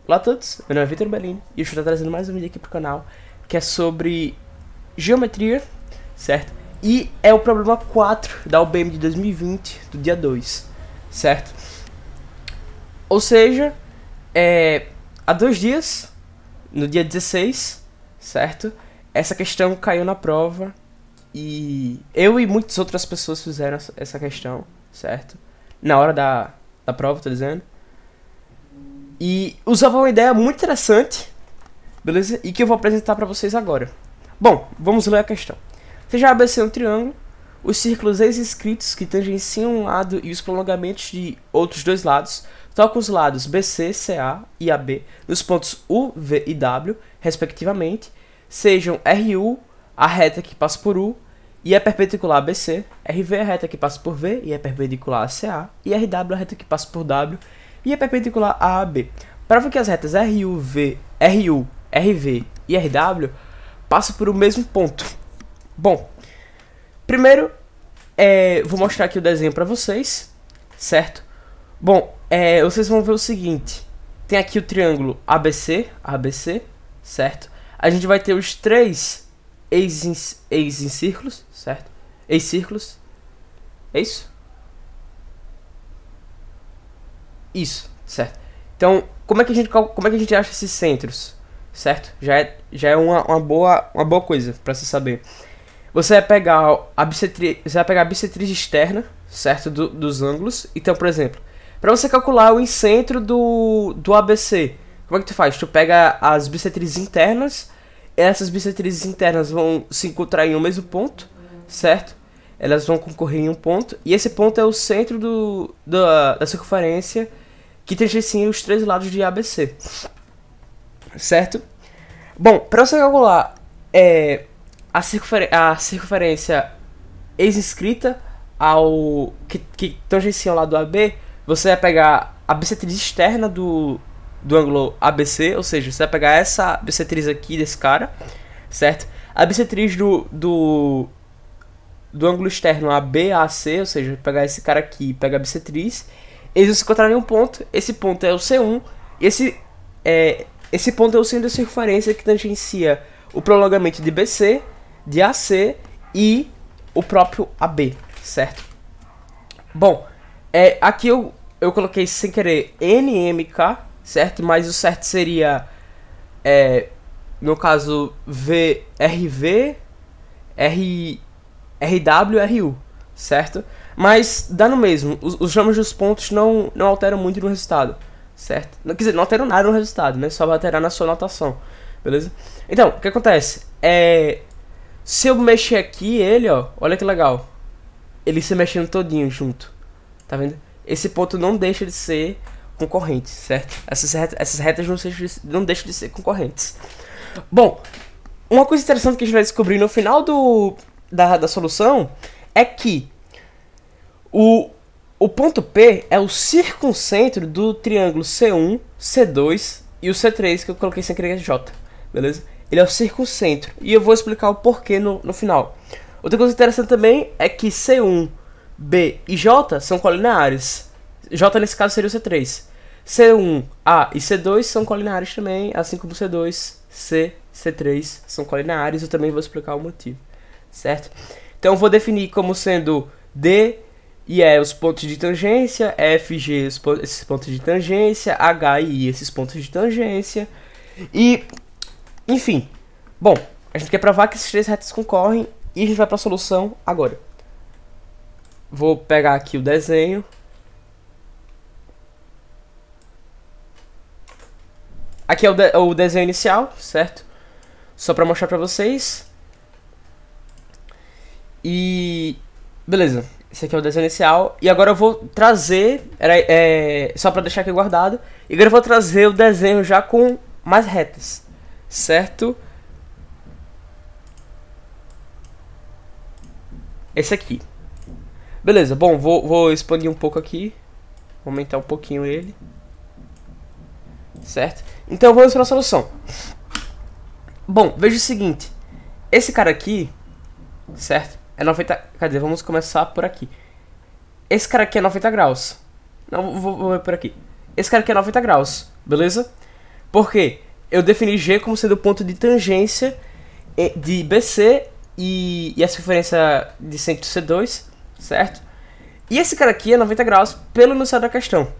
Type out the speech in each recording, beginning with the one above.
Olá a todos, meu nome é Vitor Bellini e eu estou trazendo mais um vídeo aqui pro canal que é sobre geometria, certo? E é o problema 4 da UBM de 2020, do dia 2, certo? Ou seja, há 2 dias, no dia 16, certo? Essa questão caiu na prova e eu e muitas outras pessoas fizeram essa questão, certo? Na hora da prova, tô dizendo. E usava uma ideia muito interessante, beleza? E que eu vou apresentar para vocês agora. Bom, vamos ler a questão. Seja ABC um triângulo, os círculos ex-inscritos que tangenciam um lado e os prolongamentos de outros dois lados tocam os lados BC, CA e AB nos pontos U, V e W, respectivamente, sejam RU, a reta que passa por U, e é perpendicular a BC, RV a reta que passa por V e é perpendicular a CA, e RW a reta que passa por W e é perpendicular a AB. Prova que as retas RU, RV e RW passam por o mesmo ponto. Bom, primeiro vou mostrar aqui o desenho para vocês, certo? Bom, vocês vão ver o seguinte. Tem aqui o triângulo ABC, certo? A gente vai ter os três ex-círculos, certo? Ex-círculos. É isso? Isso, certo. Então, como é que a gente acha esses centros, certo? Já é uma boa coisa para se saber. Você vai pegar a bissetriz externa, certo, dos ângulos. Então, por exemplo, para você calcular o incentro do ABC, como é que tu faz? Tu pega as bissetrizes internas, essas bissetrizes internas vão se encontrar em um mesmo ponto, certo? Elas vão concorrer em um ponto, e esse ponto é o centro da circunferência que tangencia os três lados de ABC, certo? Bom, para você calcular a circunferência ex-inscrita ao que tangencia o lado AB, você vai pegar a bissetriz externa do ângulo ABC, ou seja, você vai pegar essa bissetriz aqui desse cara, certo? A bissetriz do ângulo externo ABAC, ou seja, pegar esse cara aqui e pegar a bissetriz, eles vão se encontrar em um ponto. Esse ponto é o C1, e esse ponto é o centro da circunferência que tangencia o prolongamento de BC, de AC e o próprio AB, certo? Bom, aqui eu coloquei sem querer NMK, certo? Mas o certo seria, no caso, VRV, RW, RU, certo? Mas dá no mesmo, os nomes dos pontos não alteram muito no resultado, certo? Quer dizer, não alteram nada no resultado, né? Só vai alterar na sua notação, beleza? Então, o que acontece? Se eu mexer aqui, olha que legal. Ele se mexendo todinho junto, tá vendo? Esse ponto não deixa de ser concorrente, certo? Essas retas não deixam de ser concorrentes. Bom, uma coisa interessante que a gente vai descobrir no final da solução é que o ponto P é o circuncentro do triângulo C1, C2 e o C3, que eu coloquei sem querer J, beleza? Ele é o circuncentro, e eu vou explicar o porquê no final. Outra coisa interessante também é que C1, B e J são colineares. J nesse caso seria o C3. C1, A e C2 são colineares também, assim como C2, C, C3 são colineares. Eu também vou explicar o motivo, certo? Então eu vou definir como sendo D e E os pontos de tangência, F, G esses pontos de tangência, H e I esses pontos de tangência. E, enfim, bom, a gente quer provar que esses três retas concorrem e a gente vai para a solução agora. Vou pegar aqui o desenho. Aqui é o desenho inicial, certo? Só para mostrar para vocês. E beleza, esse aqui é o desenho inicial. E agora eu vou trazer, só para deixar aqui guardado. E agora eu vou trazer o desenho já com mais retas, certo? Esse aqui. Beleza, bom, vou expandir um pouco aqui. Vou aumentar um pouquinho ele. Certo? Então vamos para a solução. Bom, veja o seguinte. Esse cara aqui, certo? É 90... Cadê? Vamos começar por aqui. Esse cara aqui é 90 graus. Não, vou ver por aqui. Esse cara aqui é 90 graus, beleza? Por quê? Eu defini G como sendo o ponto de tangência de BC e a circunferência de centro C2, certo? E esse cara aqui é 90 graus pelo enunciado da questão,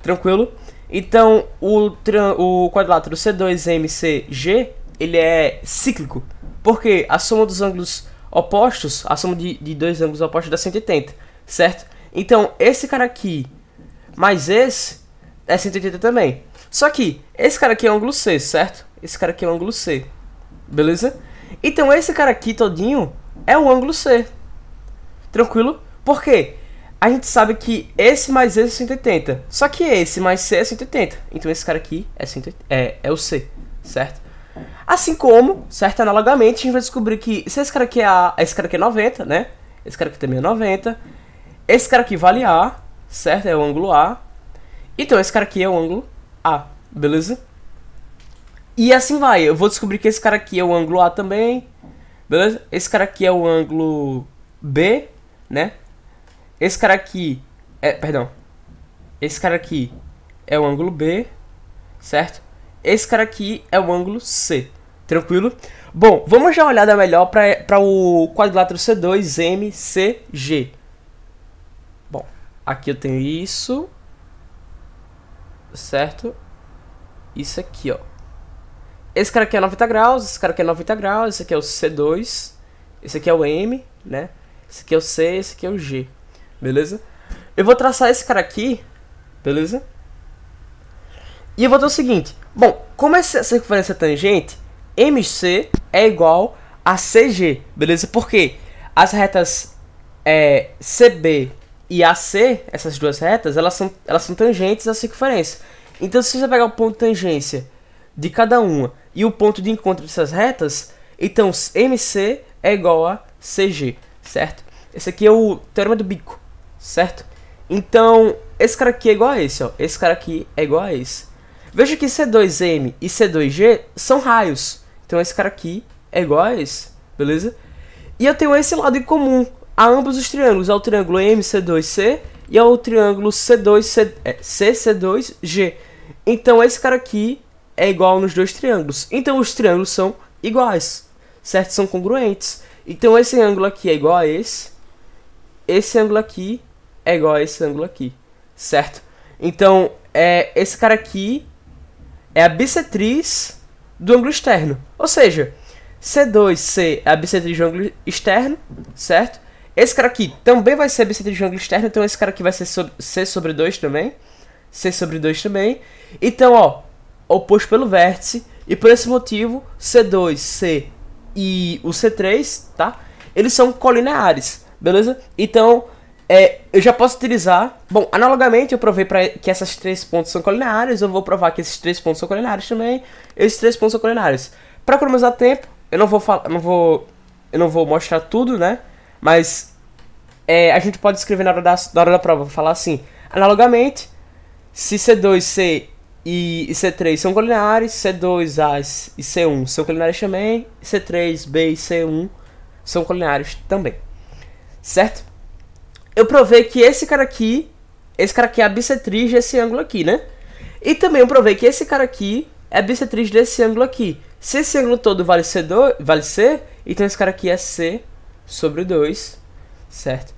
tranquilo? Então, o quadrilátero C2MCG, ele é cíclico, porque a soma dos ângulos opostos, a soma de dois ângulos opostos dá 180, certo? Então, esse cara aqui mais esse é 180 também. Só que esse cara aqui é o ângulo C, certo? Esse cara aqui é o ângulo C, beleza? Então, esse cara aqui todinho é o ângulo C, tranquilo? Por quê? A gente sabe que esse mais esse é 180. Só que esse mais C é 180. Então esse cara aqui é o C, certo? Assim como, certo? Analogamente, a gente vai descobrir que se esse cara aqui esse cara aqui é 90, né? Esse cara aqui também é 90. Esse cara aqui vale A, certo? É o ângulo A. Então esse cara aqui é o ângulo A, beleza? E assim vai. Eu vou descobrir que esse cara aqui é o ângulo A também, beleza? Esse cara aqui é o ângulo B, né? Esse cara aqui esse cara aqui é o ângulo B, certo? Esse cara aqui é o ângulo C, tranquilo? Bom, vamos dar uma olhada melhor para o quadrilátero C2MCG. Bom, aqui eu tenho isso, certo? Isso aqui, ó. Esse cara aqui é 90 graus, esse cara aqui é 90 graus, esse aqui é o C2, esse aqui é o M, né? Esse aqui é o C, esse aqui é o G. Beleza? Eu vou traçar esse cara aqui, beleza? E eu vou ter o seguinte. Bom, como essa circunferência é tangente, MC é igual a CG, beleza? Porque as retas CB e AC, essas duas retas, elas são tangentes à circunferência. Então, se você pegar o ponto de tangência de cada uma e o ponto de encontro dessas retas, então MC é igual a CG, certo? Esse aqui é o teorema do bico, certo? Então, esse cara aqui é igual a esse, ó. Esse cara aqui é igual a esse. Veja que C2M e C2G são raios. Então, esse cara aqui é igual a esse, beleza? E eu tenho esse lado em comum a ambos os triângulos. É o triângulo MC2C e é o triângulo CC2G. Então, esse cara aqui é igual nos dois triângulos. Então, os triângulos são iguais, certo? São congruentes. Então, esse ângulo aqui é igual a esse. Esse ângulo aqui é igual a esse ângulo aqui, certo? Então, esse cara aqui é a bissetriz do ângulo externo. Ou seja, C2C é a bissetriz do ângulo externo, certo? Esse cara aqui também vai ser a bissetriz do ângulo externo, então esse cara aqui vai ser C sobre 2 também. C sobre 2 também. Então, ó, oposto pelo vértice. E por esse motivo, C2, C e o C3, tá? Eles são colineares, beleza? Então, eu já posso utilizar... Bom, analogamente eu provei que essas três pontos são colineares. Eu vou provar que esses três pontos são colineares também. Esses três pontos são colineares. Para economizar tempo, eu não vou mostrar tudo, né? Mas a gente pode escrever na hora da prova. Vou falar assim. Analogamente, se C2, C e C3 são colineares, C2, A e C1 são colineares também. C3, B e C1 são colineares também. Certo? Eu provei que esse cara aqui é a bissetriz desse ângulo aqui, né? E também eu provei que esse cara aqui é a bissetriz desse ângulo aqui. Se esse ângulo todo vale C, então esse cara aqui é C sobre 2, certo?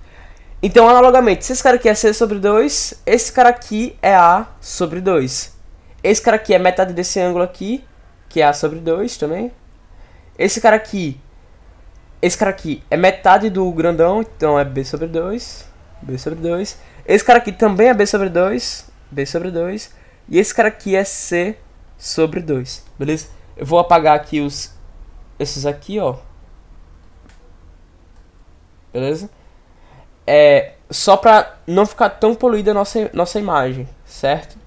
Então, analogamente, se esse cara aqui é C sobre 2, esse cara aqui é A sobre 2. Esse cara aqui é metade desse ângulo aqui, que é A sobre 2 também. Esse cara aqui é metade do grandão, então é B sobre 2, B sobre 2. Esse cara aqui também é B sobre 2, B sobre 2. E esse cara aqui é C sobre 2, beleza? Eu vou apagar aqui esses aqui, ó. Beleza? Só pra não ficar tão poluída a nossa imagem, certo?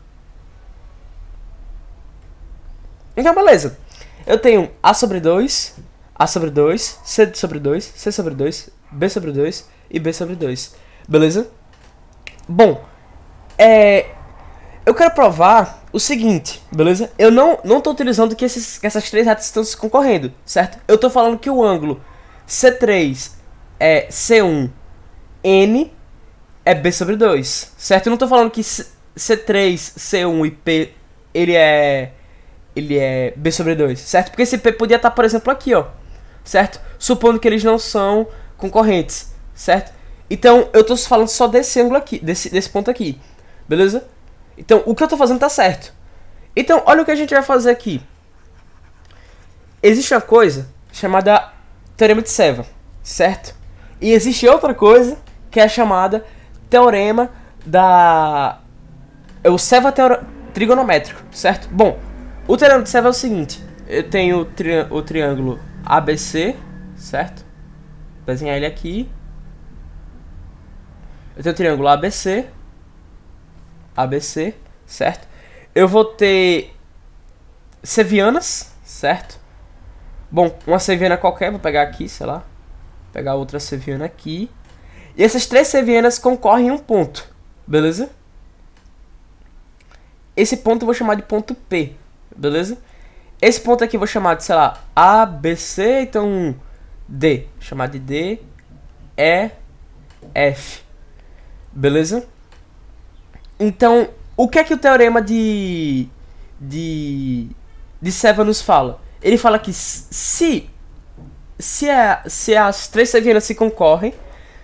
Então, beleza. Eu tenho A sobre 2... A sobre 2, C sobre 2, C sobre 2, B sobre 2 e B sobre 2. Beleza? Bom, eu quero provar o seguinte, beleza? Eu não tô utilizando que essas três retas estão se concorrendo, certo? Eu tô falando que o ângulo C3 é C1, N é B sobre 2, certo? Eu não tô falando que C3, C1 e P, ele ele é B sobre 2, certo? Porque esse P podia estar, por exemplo, aqui, ó, certo? Supondo que eles não são concorrentes, certo? Então, eu tô falando só desse ângulo aqui, desse ponto aqui, beleza? Então, o que eu tô fazendo tá certo. Então, olha o que a gente vai fazer aqui. Existe uma coisa chamada Teorema de Seva, certo? E existe outra coisa que é chamada Teorema da... É o Seva trigonométrico, certo? Bom, o Teorema de Seva é o seguinte. Eu tenho o triângulo ABC, certo? Vou desenhar ele aqui. Eu tenho o triângulo ABC, certo? Eu vou ter sevianas, certo? Bom, uma seviana qualquer, vou pegar aqui, sei lá. Pegar outra seviana aqui. E essas três sevianas concorrem em um ponto, beleza? Esse ponto eu vou chamar de ponto P, beleza? Esse ponto aqui eu vou chamar de, sei lá, A, B, C, então D. Vou chamar de D, E, F. Beleza? Então, o que é que o teorema de Seva nos fala? Ele fala que se as três sevianas se concorrem,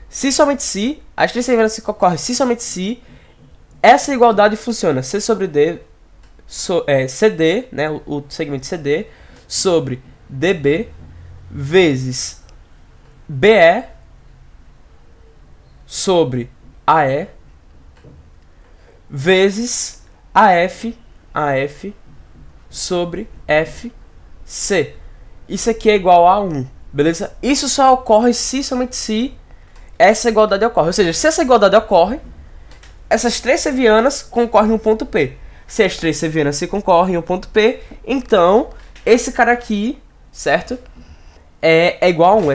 se somente se, as três sevianas se concorrem, se somente se, essa igualdade funciona. C sobre D, CD, né, o segmento CD, sobre DB, vezes BE, sobre AE, vezes AF sobre FC. Isso aqui é igual a 1, beleza? Isso só ocorre se, somente se, essa igualdade ocorre. Ou seja, se essa igualdade ocorre, essas três sevianas concorrem no ponto P. Se as três sevianas se concorrem no ponto P, então esse cara aqui, certo? É igual a 1.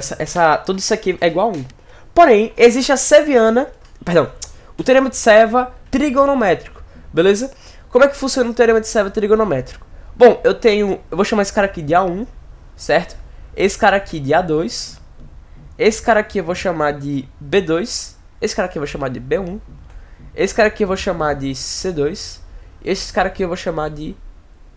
Tudo isso aqui é igual a 1. Porém, existe a seviana... Perdão. O teorema de Seva trigonométrico, beleza? Como é que funciona o teorema de Seva trigonométrico? Bom, eu vou chamar esse cara aqui de A1, certo? Esse cara aqui de A2. Esse cara aqui eu vou chamar de B2. Esse cara aqui eu vou chamar de B1. Esse cara aqui eu vou chamar de C2. Esse cara aqui eu vou chamar de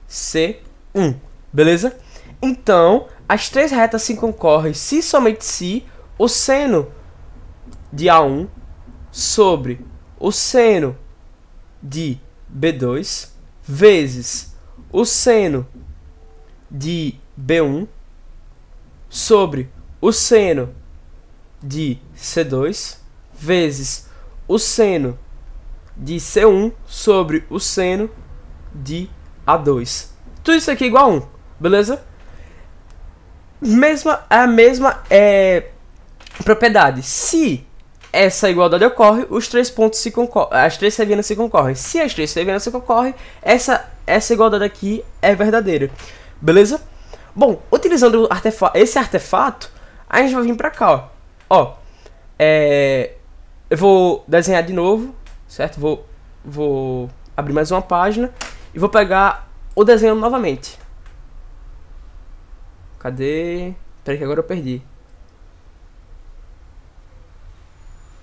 C1, beleza? Então, as três retas se concorrem se somente se o seno de A1 sobre o seno de B2 vezes o seno de B1 sobre o seno de C2 vezes o seno de C1 sobre o seno de A2. Tudo isso aqui é igual a 1, beleza? A mesma propriedade. Se essa igualdade ocorre, os três pontos se concorrem, as três sevianas se concorrem. Se as três sevianas se concorrem, essa igualdade aqui é verdadeira, beleza? Bom, utilizando esse artefato, a gente vai vir pra cá, ó. Eu vou desenhar de novo, certo? Vou abrir mais uma página e vou pegar o desenho novamente. Cadê? Peraí que agora eu perdi.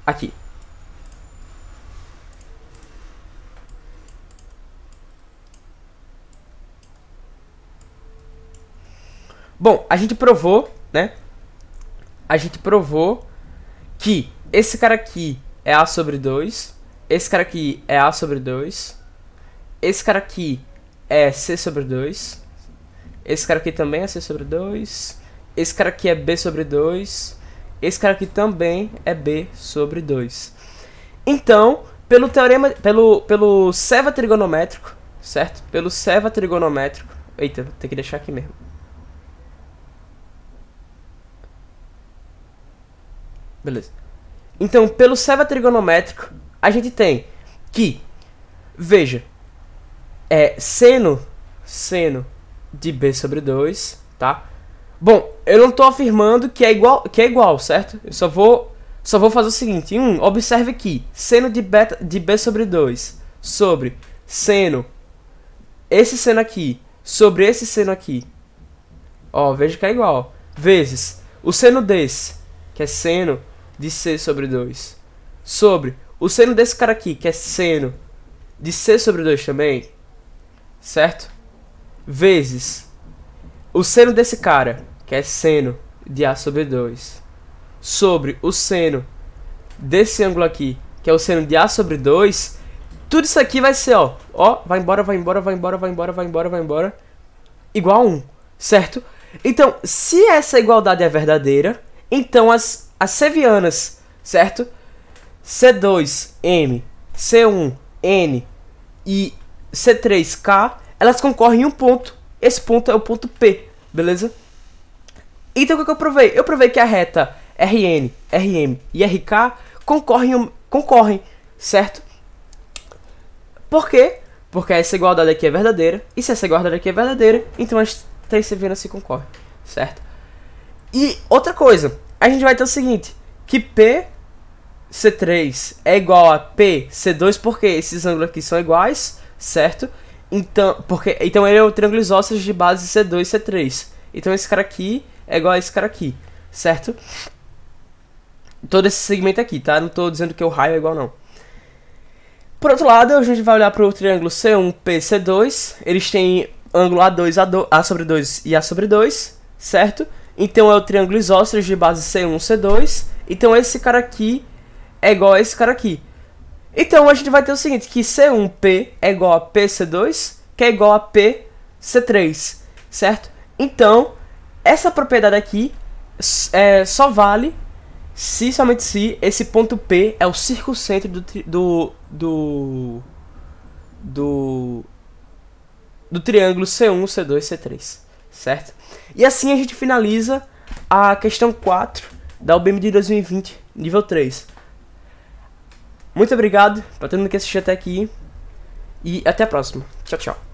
Aqui. Bom, a gente provou, né? A gente provou que esse cara aqui é A sobre 2. Esse cara aqui é A sobre 2. Esse cara aqui é C sobre 2. Esse cara aqui também é C sobre 2. Esse cara aqui é B sobre 2. Esse cara aqui também é B sobre 2. Então, pelo Seva trigonométrico, certo? Pelo Seva trigonométrico... Eita, vou ter que deixar aqui mesmo. Beleza. Então, pelo Seva trigonométrico, a gente tem que, veja, seno de B sobre 2, tá? Bom, eu não estou afirmando que é igual, certo? Eu só vou fazer o seguinte. Observe aqui. Seno de B sobre 2 sobre seno, esse seno aqui, sobre esse seno aqui. Ó, veja que é igual. Vezes o seno desse, que é seno de C sobre 2, sobre o seno desse cara aqui, que é seno de C sobre 2 também, certo? vezes o seno desse cara, que é seno de A sobre 2, sobre o seno desse ângulo aqui, que é o seno de A sobre 2, tudo isso aqui vai ser, ó, vai embora, vai embora, vai embora, vai embora, vai embora, vai embora, igual a 1, certo? Então, se essa igualdade é verdadeira, então as sevianas, certo? C2M, C1N e C3K, elas concorrem em um ponto. Esse ponto é o ponto P, beleza? Então o que eu provei? Eu provei que a reta Rn, Rm e Rk concorrem, certo? Por quê? Porque essa igualdade aqui é verdadeira. E se essa igualdade aqui é verdadeira, então as três sevianas se concorrem, certo? E outra coisa, a gente vai ter o seguinte, que PC3 é igual a PC2 porque esses ângulos aqui são iguais, certo? Então ele é o triângulo isósceles de base C2 e C3. Então esse cara aqui é igual a esse cara aqui, certo? Todo esse segmento aqui, tá? Não tô dizendo que o raio é igual, não. Por outro lado, a gente vai olhar para o triângulo C1PC2. Eles têm ângulo A sobre 2 e A sobre 2, certo? Então é o triângulo isósceles de base C1C2. Então esse cara aqui é igual a esse cara aqui. Então a gente vai ter o seguinte, que C1P é igual a PC2, que é igual a PC3, certo? Então, essa propriedade aqui só vale se, somente se, esse ponto P é o circuncentro do triângulo C1, C2, C3, certo? E assim a gente finaliza a questão 4 da UBM de 2020, nível 3. Muito obrigado para todo mundo que assistiu até aqui e até a próxima. Tchau, tchau.